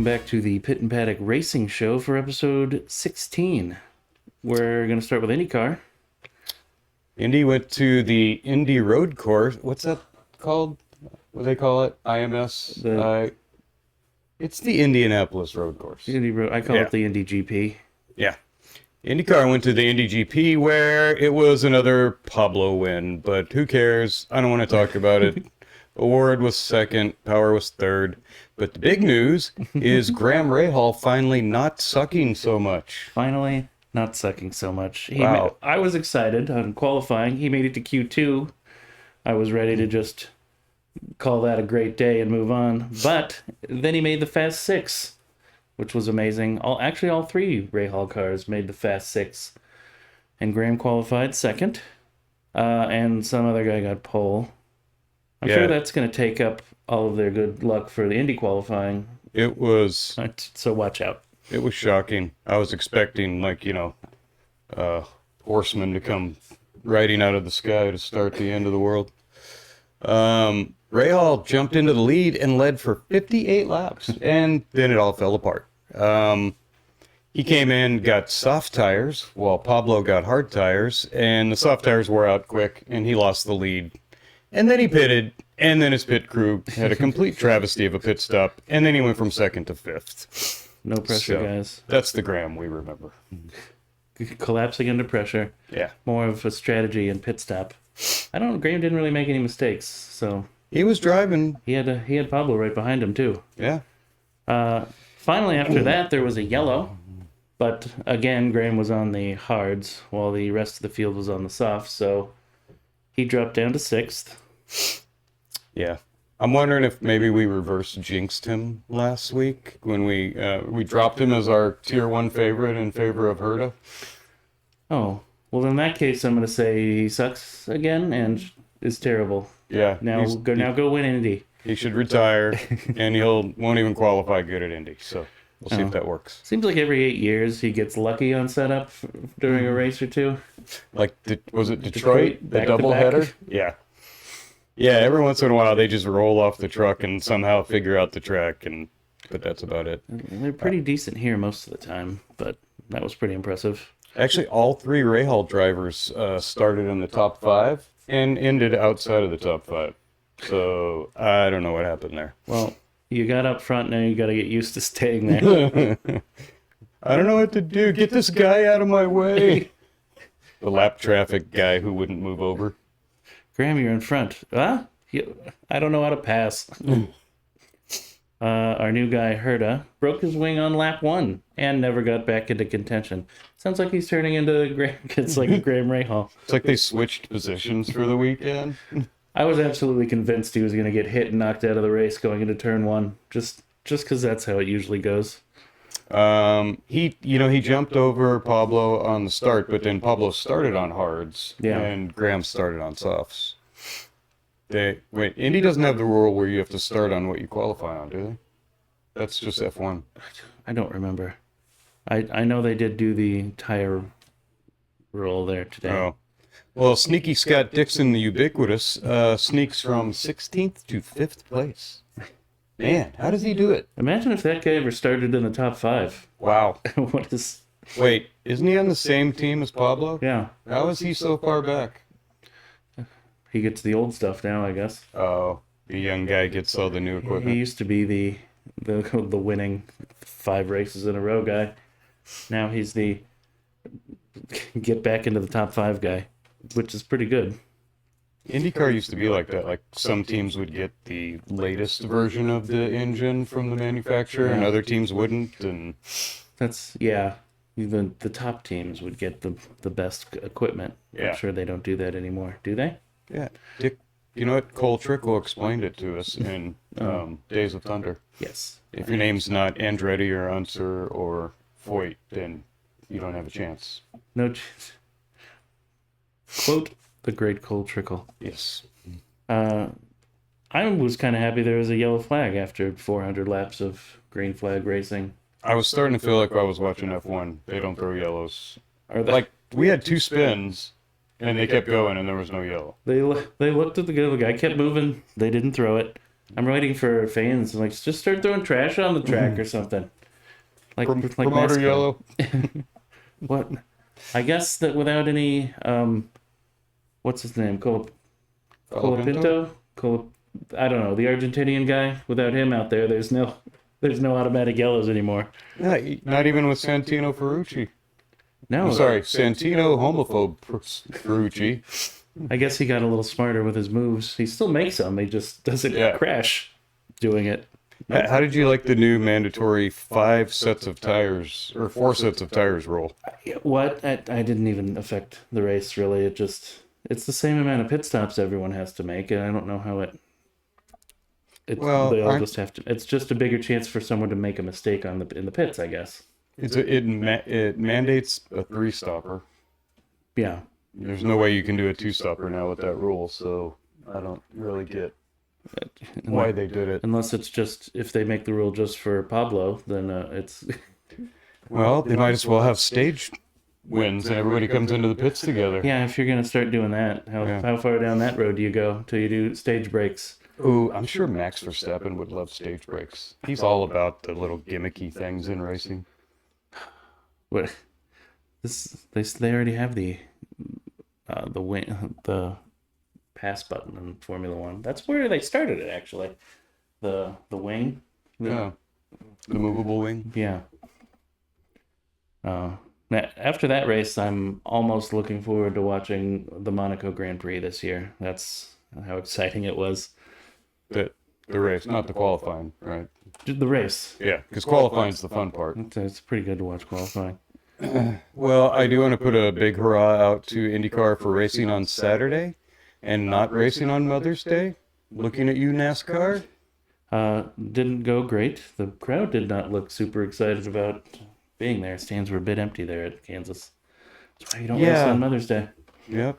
back to the Pit and Paddock Racing Show for episode 16. We're going to start with IndyCar. Indy went to the Indy Road Course. What's that called? What do they call it? IMS? It's the Indianapolis Road Course. I call it the Indy GP. Yeah. IndyCar went to the Indy GP where it was another Pablo win, but who cares? I don't want to talk about it. Award was second, Power was third. But the big news is Graham Rahal finally not sucking so much. Finally, not sucking so much. Wow. I was excited on qualifying. He made it to Q2. I was ready to just call that a great day and move on. But then he made the Fast Six, which was amazing. All three Rahal cars made the Fast Six. And Graham qualified second. And some other guy got pole. I'm sure that's going to take up all of their good luck for the Indy qualifying. It was... So watch out. It was shocking. I was expecting, horsemen to come riding out of the sky to start the end of the world. Rahal jumped into the lead and led for 58 laps, and then it all fell apart. He came in, got soft tires, while Pablo got hard tires, and the soft tires wore out quick, and he lost the lead. And then he pitted, and then his pit crew had a complete travesty of a pit stop, and then he went from second to fifth. No pressure, guys. That's the Graham we remember. Collapsing under pressure. Yeah. More of a strategy and pit stop. Graham didn't really make any mistakes, so... He was driving. He had Pablo right behind him, too. Yeah. Finally, after that, there was a yellow. But, again, Graham was on the hards, while the rest of the field was on the softs, so... He dropped down to sixth. Yeah. I'm wondering if maybe we reverse jinxed him last week when we dropped him as our tier 1 favorite in favor of Herta. Oh, well, in that case, I'm going to say he sucks again and is terrible. Yeah. Now go win Indy. He should retire, and won't even qualify good at Indy. So we'll see if that works. Seems like every 8 years he gets lucky on setup during a race or two. Like, was it Detroit? The back to doubleheader? back. Yeah. Yeah, every once in a while they just roll off the truck and somehow figure out the track, but that's about it. They're pretty decent here most of the time, but that was pretty impressive. Actually, all three Rahal drivers started in the top 5 and ended outside of the top 5. So I don't know what happened there. Well, you got up front, now you got to get used to staying there. I don't know what to do. Get this guy out of my way. The lap traffic guy who wouldn't move over. Graham, you're in front. Huh? I don't know how to pass. Our new guy, Herta, broke his wing on lap 1 and never got back into contention. Sounds like he's turning into it's like Graham Rahal. It's like they switched positions for the weekend. I was absolutely convinced he was going to get hit and knocked out of the race going into turn 1, just because that's how it usually goes. He jumped over Pablo on the start, but then Pablo started on hards, and Graham started on softs. Indy doesn't have the rule where you have to start on what you qualify on, do they? That's just F1. I don't remember. I know they did do the tire rule there today. Oh. Well, sneaky Scott Dixon, the ubiquitous, sneaks from 16th to 5th place. Man, how does he do it? Imagine if that guy ever started in the top 5. Wow. Wait, isn't he on the same team as Pablo? Yeah. How is he so far back? He gets the old stuff now, I guess. Oh, the young guy gets all the new equipment. He used to be the winning 5 races in a row guy. Now he's the get back into the top 5 guy, which is pretty good. IndyCar used to be like that. Like, some teams would get the latest version of the engine from the manufacturer, and other teams wouldn't. And the top teams would get the best equipment. Yeah. I'm sure they don't do that anymore, do they? Yeah, Dick. You know what? Cole Trickle explained it to us in Days of Thunder. Yes. If your name's not Andretti or Unser or Foyt, then you don't have a chance. No chance. Quote the great Cole Trickle. Yes. I was kind of happy there was a yellow flag after 400 laps of green flag racing. I was starting to feel like I was watching F1. They don't throw yellows. Like, we had 2 spins, and they kept going, and there was no yellow. They looked at the guy kept moving. They didn't throw it. I'm waiting for fans. Like, just start throwing trash on the track or something. Like Promoter NASCAR. yellow. What? I guess that without any, what's his name? Colapinto? I don't know. The Argentinian guy. Without him out there, there's no automatic yellows anymore. Not even with Santino Ferrucci. No, I'm sorry, Santino homophobe Ferrucci. I guess he got a little smarter with his moves. He still makes them. He just doesn't Yeah. crash doing it. How did you like the new mandatory 5 sets of tires or 4 sets of tires rule? What? I didn't even affect the race really. It's the same amount of pit stops everyone has to make, and I don't know how Well, they all just have to. It's just a bigger chance for someone to make a mistake in the pits, I guess. It mandates a 3-stopper. Yeah. There's no way you can do a 2-stopper now with that rule, so I don't really get why they did it. Unless it's just if they make the rule just for Pablo, then it's. Well, they might as well have stage wins and everybody comes into the pits together. Yeah, if you're gonna start doing that, how far down that road do you go till you do stage breaks? Ooh, I'm sure Max Verstappen would love stage breaks. He's all about the little gimmicky things in racing. What? They already have the pass button in Formula One. That's where they started it actually. The wing. Yeah, the movable wing. Yeah. After that race, I'm almost looking forward to watching the Monaco Grand Prix this year. That's how exciting it was. The race, not the qualifying, right? The race. Yeah, because qualifying is the fun part. It's pretty good to watch qualifying. Well, I do want to put a big hurrah out to IndyCar for racing on Saturday and not racing on Mother's Day. Looking at you, NASCAR. Didn't go great. The crowd did not look super excited about being there. Stands were a bit empty there at Kansas. That's why you don't race on Mother's Day. Yep.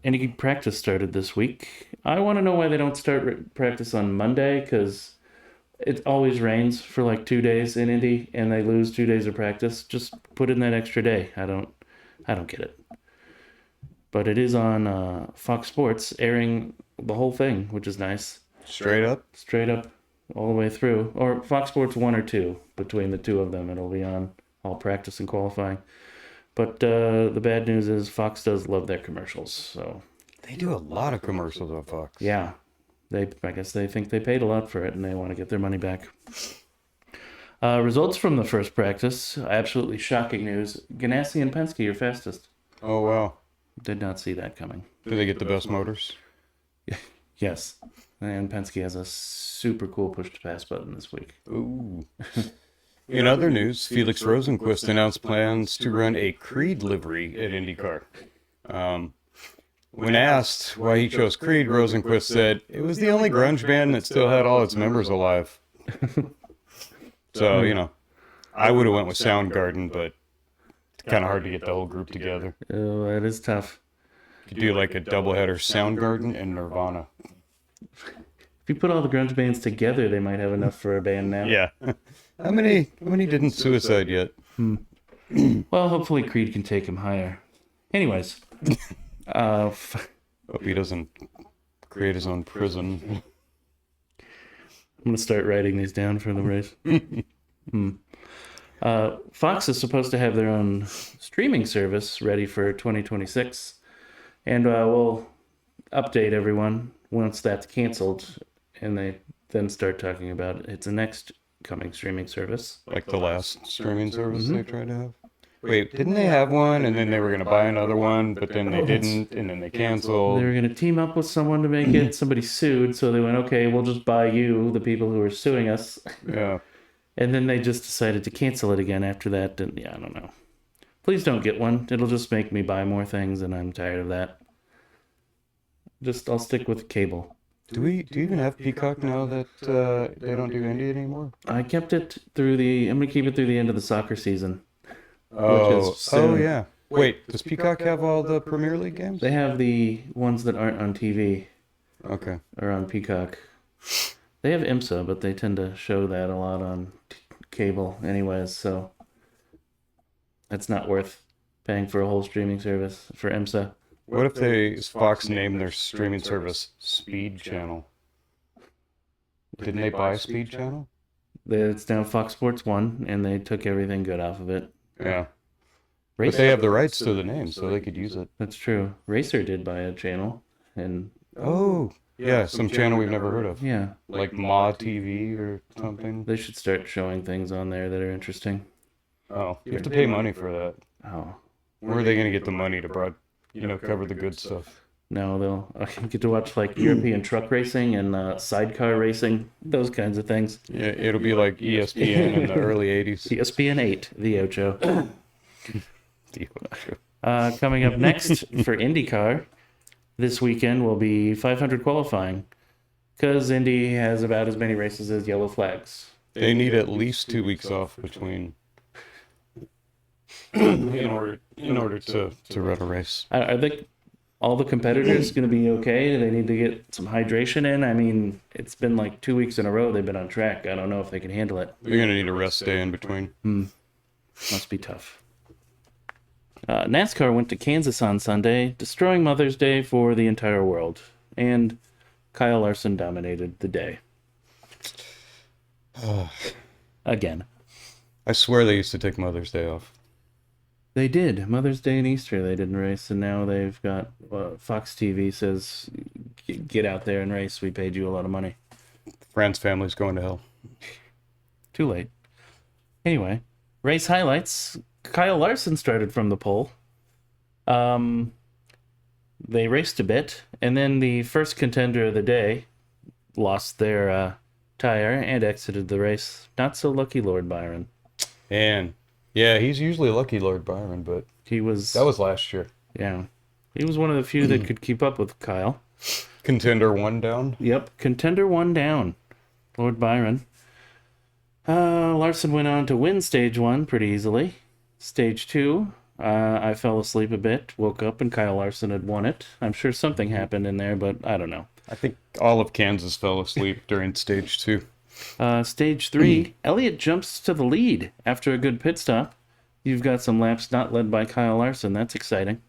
Any practice started this week. I want to know why they don't start practice on Monday, because it always rains for like 2 days in Indy, and they lose 2 days of practice. Just put in that extra day. I don't get it. But it is on Fox Sports, airing the whole thing, which is nice. Straight up. Straight up, all the way through. Or Fox Sports 1 or 2, between the two of them. It'll be on all practice and qualifying. But the bad news is Fox does love their commercials. So They do a lot of commercials on Fox. yeah, I guess they think they paid a lot for it and they want to get their money back. Results from the first practice. Absolutely shocking news. Ganassi and Penske are fastest. Oh, wow. Did not see that coming. Do they get the best motors? Yes. And Penske has a super cool push to pass button this week. Ooh. In other news, Felix Rosenqvist announced plans to run a Creed livery at IndyCar. When asked why he chose Creed, Rosenqvist said it was the only grunge band that still had all its members alive. So, I would have went with Soundgarden, but it's kind of hard to get the whole group together. Oh, that is tough. You could do like a doubleheader, Soundgarden and Nirvana. If you put all the grunge bands together, they might have enough for a band now. Yeah. How many didn't suicide yet? Well, hopefully Creed can take him higher. Anyways. Hope he doesn't create his own prison. I'm going to start writing these down for the race. Fox is supposed to have their own streaming service ready for 2026. And we'll update everyone once that's canceled. And they then start talking about it's a next coming streaming service. Like the last streaming service they tried to have? Wait, didn't they have one and then they were going to buy another one, but then they didn't, and then they canceled? They were going to team up with someone to make it. Somebody sued, so they went, okay, we'll just buy you, the people who are suing us. Yeah. And then they just decided to cancel it again after that. And yeah, I don't know. Please don't get one. It'll just make me buy more things, and I'm tired of that. I'll stick with cable. Do you even have Peacock now that they don't do Indy anymore? I kept it I'm going to keep it through the end of the soccer season. Oh yeah. Wait, does Peacock have all the Premier League games? They have the ones that aren't on TV. Okay. Or on Peacock. They have IMSA, but they tend to show that a lot on cable anyways, so it's not worth paying for a whole streaming service for IMSA. What if Fox named their streaming service Speed Channel? Didn't they buy Speed Channel? It's now Fox Sports 1, and they took everything good off of it. Yeah. But they have the rights to the name, so they could use it. That's true. Racer did buy a channel, and Oh, yeah, some channel we've never heard of. yeah, Like Ma TV or something. they should start showing things on there that are interesting. Oh, you have to pay money for that. Oh, Where are they going to get the money to cover the good stuff? no, they'll get to watch like European truck racing and sidecar racing, those kinds of things. Yeah, it'll be like ESPN in the early 80s. ESPN 8, the Ocho. Coming up next for IndyCar this weekend will be 500 qualifying, because Indy has about as many races as yellow flags. They need at least 2 weeks off between in order to run a race. Are they all the competitors going to be okay? Do they need to get some hydration in? I mean, it's been like 2 weeks in a row they've been on track. I don't know if they can handle it. They're going to need a rest day in between. Must be tough. NASCAR went to Kansas on Sunday, destroying Mother's Day for the entire world. And Kyle Larson dominated the day. Again. I swear they used to take Mother's Day off. They did. Mother's Day and Easter they didn't race, and now they've got Fox TV says, get out there and race. We paid you a lot of money. Fran's family's going to hell. Too late. Anyway, race highlights. Kyle Larson started from the pole. They raced a bit, and then the first contender of the day lost their tire and exited the race. Not so lucky, Lord Byron. And yeah, he's usually lucky, Lord Byron, but That was last year. Yeah. He was one of the few that could keep up with Kyle. Contender one down. Yep, contender one down. Lord Byron. Larson went on to win stage 1 pretty easily. Stage 2, I fell asleep a bit, woke up, and Kyle Larson had won it. I'm sure something happened in there, but I don't know. I think all of Kansas fell asleep during stage 2. Stage 3, Elliott jumps to the lead after a good pit stop. You've got some laps not led by Kyle Larson. That's exciting.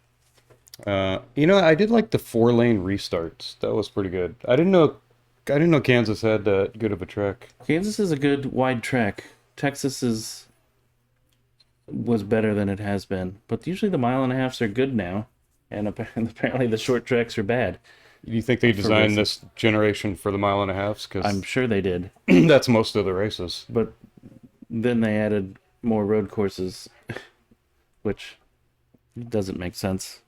I did like the 4-lane restarts. That was pretty good. I didn't know Kansas had that good of a track. Kansas is a good wide track. Texas was better than it has been, but usually the 1.5 miles are good now, and apparently the short tracks are bad. Do you think they designed this generation for the 1.5 miles? Because I'm sure they did. that's most of the races. But then they added more road courses, which doesn't make sense.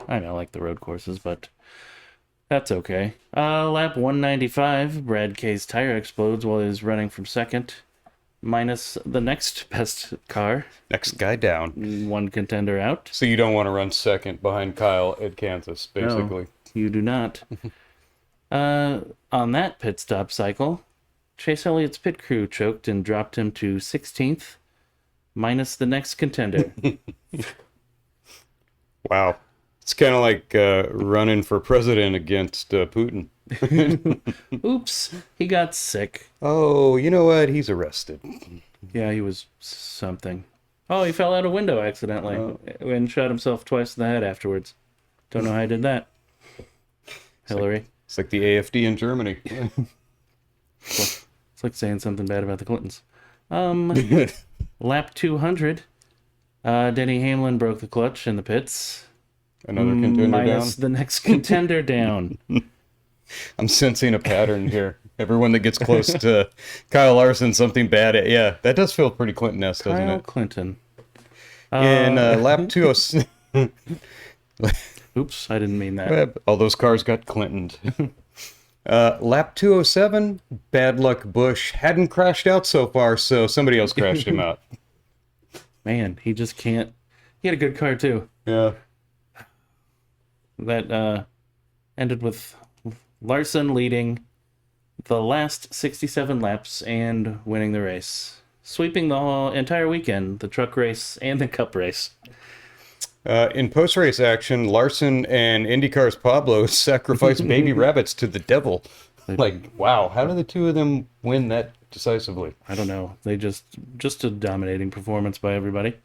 I like the road courses, but that's okay. Lap 195, Brad K's tire explodes while he's running from second, minus the next best car. Next guy down. One contender out. So you don't want to run second behind Kyle at Kansas, basically. No, you do not. On that pit stop cycle, Chase Elliott's pit crew choked and dropped him to 16th, minus the next contender. Wow. It's kind of like running for president against Putin. Oops, he got sick. Oh, you know what? He's arrested. Yeah, he was something. Oh, he fell out a window accidentally and shot himself twice in the head afterwards. Don't know how he did that. Hillary. It's like the AFD in Germany. It's like saying something bad about the Clintons. Lap 200, Denny Hamlin broke the clutch in the pits. Another contender minus down. the next contender down. I'm sensing a pattern here. Everyone that gets close to Kyle Larson, something bad. Yeah, that does feel pretty Clinton-esque, doesn't Kyle it? Clinton. In lap 206. Oops, I didn't mean that. All those cars got Clintoned. Lap 207, bad luck Bush. Hadn't crashed out so far, so somebody else crashed him out. Man, he just can't. He had a good car, too. Yeah. That ended with Larson leading the last 67 laps and winning the race, sweeping the whole entire weekend, the truck race and the cup race. In post-race action, Larson and IndyCar's Palou sacrificed baby rabbits to the devil. Like, wow, how did the two of them win that decisively? I don't know. They just a dominating performance by everybody.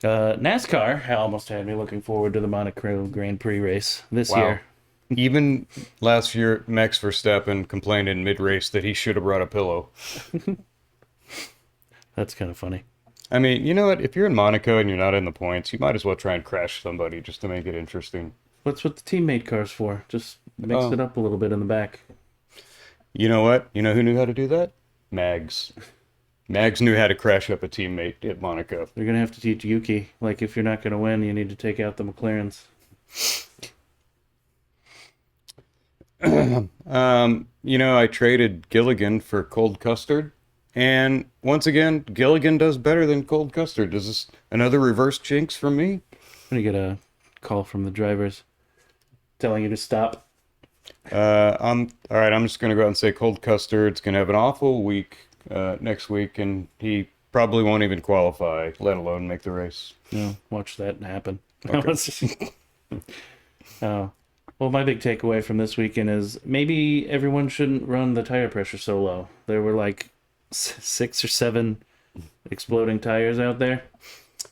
NASCAR almost had me looking forward to the Monaco Grand Prix race this Wow. year. Even last year, Max Verstappen complained in mid-race that he should have brought a pillow. That's kind of funny. I mean, you know what? If you're in Monaco and you're not in the points, you might as well try and crash somebody just to make it interesting. What's with the teammate cars for? Just mix Oh. it up a little bit in the back. You know what? You know who knew how to do that? Mags. Mags knew how to crash up a teammate at Monaco. You're gonna have to teach Yuki. Like, if you're not gonna win, you need to take out the McLarens. I traded Gilligan for cold custard. And once again, Gilligan does better than cold custard. Is this another reverse jinx from me? I'm gonna get a call from the drivers telling you to stop. I'm all right. I'm just gonna go out and say cold custard's gonna have an awful week next week, and he probably won't even qualify, let alone make the race. No, watch that happen. Okay. Well, my big takeaway from this weekend is maybe everyone shouldn't run the tire pressure so low. There were like 6 or 7 exploding tires out there.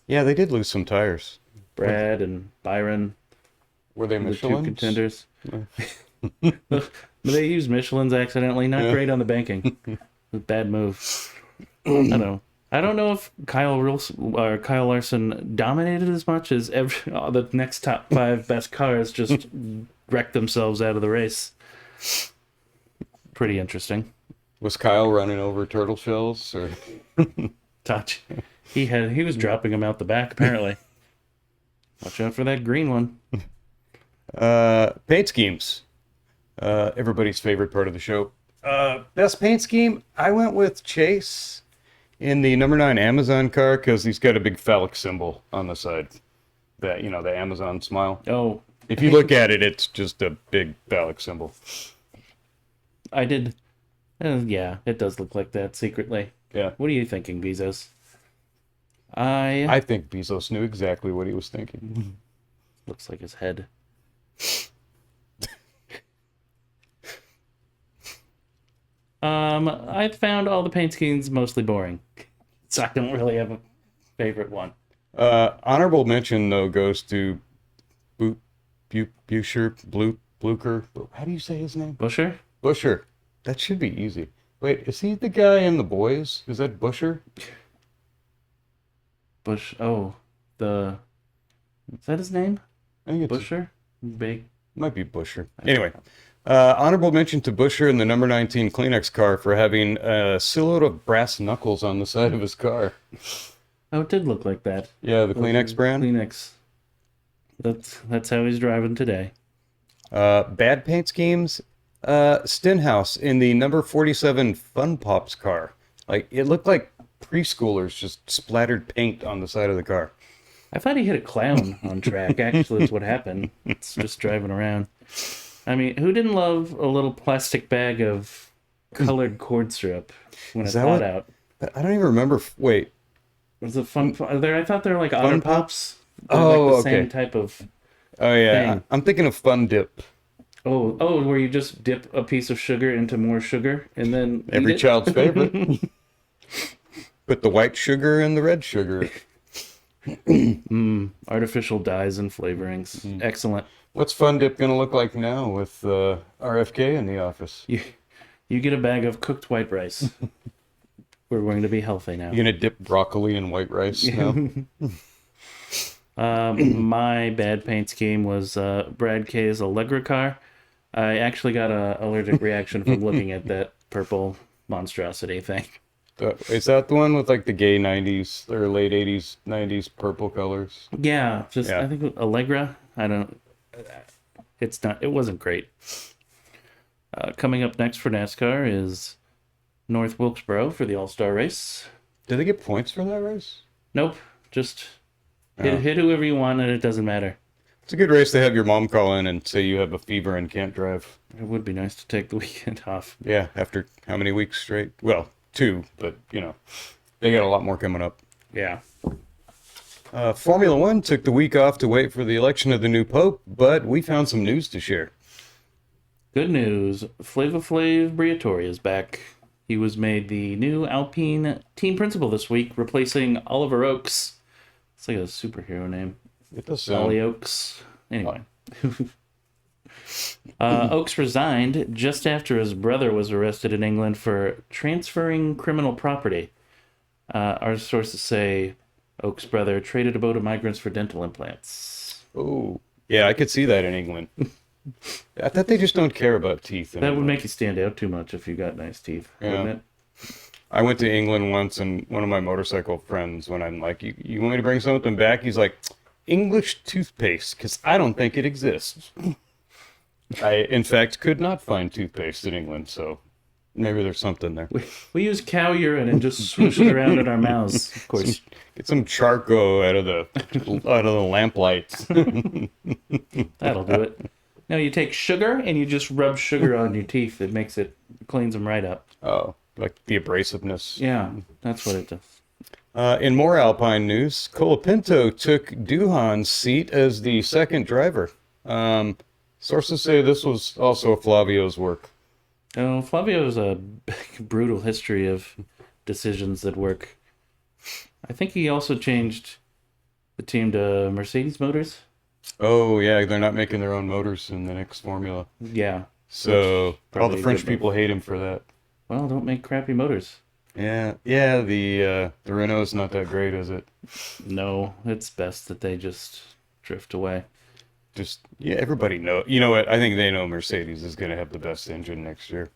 Yeah, they did lose some tires. Brad and Byron, Were they the two Michelin's? contenders. They used Michelin's accidentally. Not great on the banking. Bad move. I don't know if Kyle Larson dominated as much as the next top 5 best cars just wrecked themselves out of the race. Pretty interesting. Was Kyle running over turtle shells or? Touch. He was dropping them out the back apparently. Watch out for that green one. Paint schemes. Everybody's favorite part of the show. Best paint scheme. I went with Chase in the number 9 Amazon car because he's got a big phallic symbol on the side. That, the Amazon smile. Oh, If you look at it, it's just a big phallic symbol. I did. Yeah, it does look like that secretly. Yeah. What are you thinking, Bezos? I think Bezos knew exactly what he was thinking. Looks like his head. I found all the paint schemes mostly boring, so I don't really have a favorite one. Honorable mention, though, goes to Blucher. How do you say his name? Busher? Busher. That should be easy. Wait, is he the guy in The Boys? Is that Busher? Bush. Oh, is that his name? I think it's Busher? Big. might be Busher. Anyway, honorable mention to Busher in the number 19 Kleenex car for having a silhouette of brass knuckles on the side of his car. Oh, it did look like that. Yeah, the Kleenex brand. Kleenex. That's how he's driving today. Bad paint schemes. Stenhouse in the number 47 Fun Pops car. Like, it looked like preschoolers just splattered paint on the side of the car. I thought he hit a clown on track. Actually, that's what happened. It's just driving around. I mean, who didn't love a little plastic bag of colored corn syrup when it's that hot what- out? I don't even remember. Wait. Was it fun? I thought they were like Otter Pops. They're Oh, like the okay. same type of. Oh, yeah. Thing. I'm thinking of Fun Dip. Oh, where you just dip a piece of sugar into more sugar and then Every eat it? child's favorite. Put the white sugar and the red sugar. Artificial dyes and flavorings. Excellent. What's Fun Dip going to look like now with RFK in the office? You get a bag of cooked white rice. We're going to be healthy now. You going to dip broccoli in white rice now? My bad paint scheme was Brad K's Allegra car. I actually got an allergic reaction from looking at that purple monstrosity thing. Is that the one with like the gay 90s or late 80s, 90s purple colors? Yeah, Yeah. I think Allegra. It wasn't great. Coming up next for NASCAR is North Wilkesboro for the All-Star race. Did they get points for that race? Nope, just hit whoever you want and it doesn't matter. It's a good race to have your mom call in and say you have a fever and can't drive. It would be nice to take the weekend off. Yeah, after how many weeks straight? Well, 2, but they got a lot more coming up. Yeah. Formula One took the week off to wait for the election of the new pope, but we found some news to share. Good news. Flava Flav Briatore is back. He was made the new Alpine team principal this week, replacing Oliver Oakes. It's like a superhero name. It does sound. Ollie Oaks. Anyway. Oaks resigned just after his brother was arrested in England for transferring criminal property. Our sources say Oaks' brother traded a boat of migrants for dental implants. Oh, yeah, I could see that in England. I thought they just don't care about teeth. That would make you stand out too much if you got nice teeth, wouldn't it? I went to England once, and one of my motorcycle friends, when I'm like, you want me to bring something back? He's like, English toothpaste, because I don't think it exists. I, in fact, could not find toothpaste in England, so maybe there's something there. We use cow urine and just swoosh it around in our mouths, of course. Get some charcoal out of the lamplights. That'll do it. No, you take sugar and you just rub sugar on your teeth. It cleans them right up. Oh, like the abrasiveness. Yeah, that's what it does. In more Alpine news, Colapinto took Duhan's seat as the second driver. Sources say this was also Flavio's work. Oh, Flavio has a brutal history of decisions that work. I think he also changed the team to Mercedes motors. Oh, yeah, they're not making their own motors in the next Formula. Yeah. So all the French people hate him for that. Well, don't make crappy motors. Yeah, the Renault's not that great, is it? No, it's best that they just drift away. Everybody know. You know what? I think they know Mercedes is going to have the best engine next year.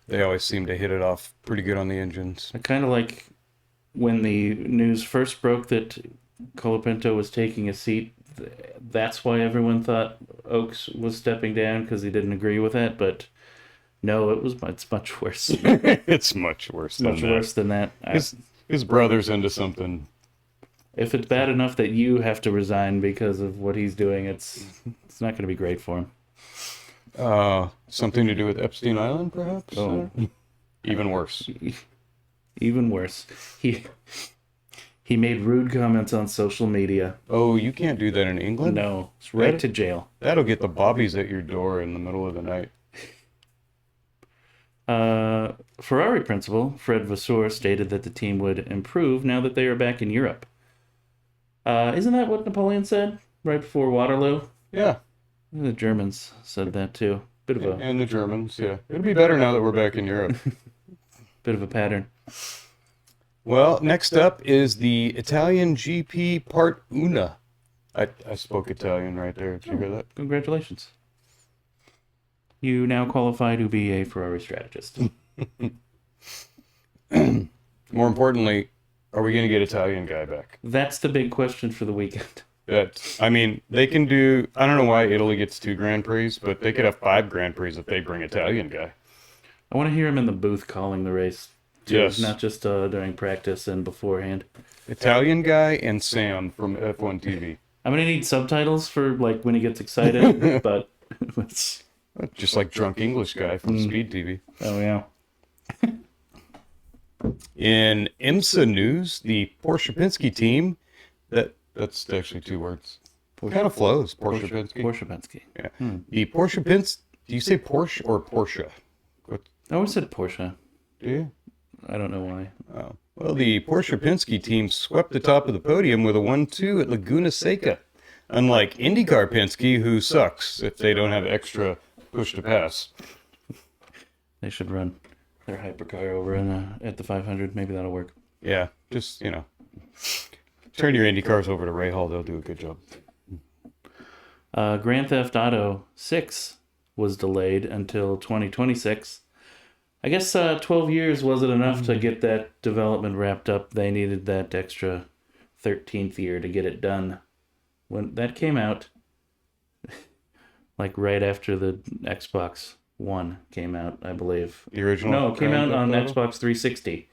They always seem to hit it off pretty good on the engines. I kind of like when the news first broke that Colapinto was taking a seat. That's why everyone thought Oaks was stepping down, because he didn't agree with it. But no, it's much worse. It's much worse than much that. worse than that. His brother's into something. If it's bad enough that you have to resign because of what he's doing, it's not going to be great for him. Something to do with Epstein Island, perhaps? Oh. Even worse. Even worse. He made rude comments on social media. Oh, you can't do that in England? No, it's right to jail. That'll get the bobbies at your door in the middle of the night. Ferrari principal Fred Vasseur stated that the team would improve now that they are back in Europe. Isn't that what Napoleon said right before Waterloo? Yeah. The Germans said that too. And the Germans, yeah. It'll be better now that we're back in Europe. Bit of a pattern. Well, next up is the Italian GP Part Una. I spoke Italian right there. Did you hear that? Congratulations. You now qualify to be a Ferrari strategist. More importantly, are we going to get Italian guy back? That's the big question for the weekend. They can do... I don't know why Italy gets 2 Grand Prix, but they could have 5 Grand Prix if they bring Italian guy. I want to hear him in the booth calling the race, too. Yes. Not just during practice and beforehand. Italian guy and Sam from F1 TV. I'm going to need subtitles for like when he gets excited, but it's... Just like drunk English guy from Speed TV. Oh, yeah. In IMSA news, the Porsche Penske team, that's actually 2 words. Kind of flows, Porsche Penske. Porsche Penske. Yeah. The Porsche Penske, do you say Porsche or Porsche? I always said Porsche. Do you? I don't know why. Oh. Well, the Porsche Penske team swept the top of the podium with a 1-2 at Laguna Seca. Unlike IndyCar Penske, who sucks if they don't have extra push to pass. They should run their hypercar over at the 500. Maybe that'll work. Yeah, just, turn your Indy cars over to Ray Hall. They'll do a good job. Grand Theft Auto 6 was delayed until 2026. I guess 12 years wasn't enough to get that development wrapped up. They needed that extra 13th year to get it done. When that came out, like right after the Xbox One came out, I believe. The original? No, it came out on Xbox 360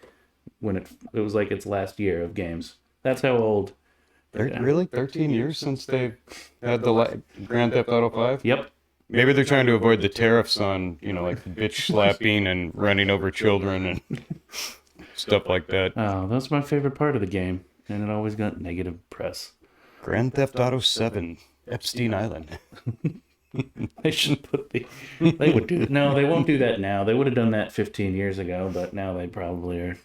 when it was like its last year of games. That's how old. Really? 13 years since they had the Grand Theft Auto 5? Yep. Maybe they're trying to avoid the tariffs on, like bitch slapping and running over children and stuff like that. Oh, that's my favorite part of the game, and it always got negative press. Grand Theft Auto 7, Epstein Island. They should put they would do. No, they won't do that now. They would have done that 15 years ago, but now they probably are.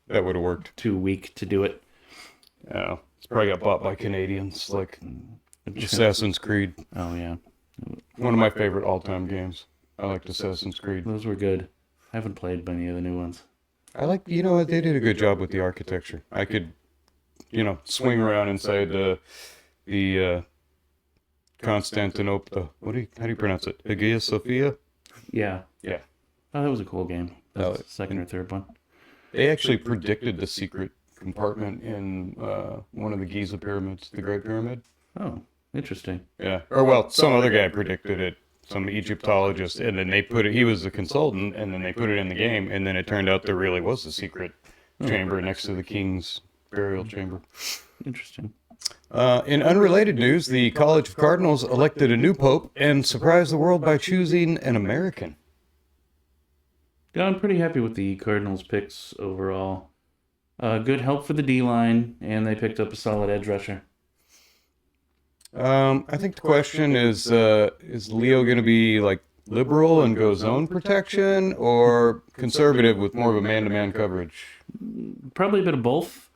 That would have worked. Too weak to do it. Oh. It's probably got bought by Canadians, like Assassin's Creed. Oh yeah, One of my favorite all-time games. I liked Assassin's Creed. those were good. I haven't played any of the new ones. I like, you know what, they did a good job with the architecture. I could, swing around inside the Constantinople. How do you pronounce it? Hagia Sophia? Yeah. Yeah. Oh, that was a cool game. That was Oh, the second or third one. They actually predicted the secret compartment in one of the Giza pyramids, the Great Pyramid. Oh, interesting. Yeah. Or, well, some other guy predicted it, some Egyptologist, and then they put it, he was the consultant, and then they put it in the game, and then it turned out there really was a secret chamber next to the king's burial chamber. Interesting. In unrelated news, the College of Cardinals elected a new pope and surprised the world by choosing an American. Yeah, I'm pretty happy with the Cardinals' picks overall. Good help for the D-line, and they picked up a solid edge rusher. I think the question is Leo going to be like liberal and go zone protection, or conservative with more of a man-to-man coverage? Probably a bit of both.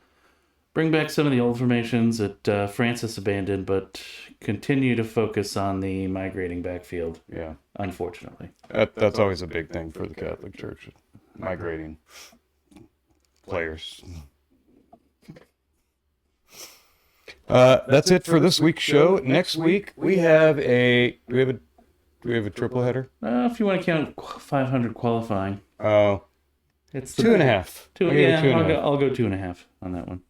Bring back some of the old formations that Francis abandoned, but continue to focus on the migrating backfield, Yeah, unfortunately. that's always a big thing for the Catholic Church, migrating players. That's it for this week's show. Next week we have a triple header. If you want to count 500 qualifying. Oh, It's 2.5. Two, I'll give it yeah, 2.5. I'll go 2.5 on that one.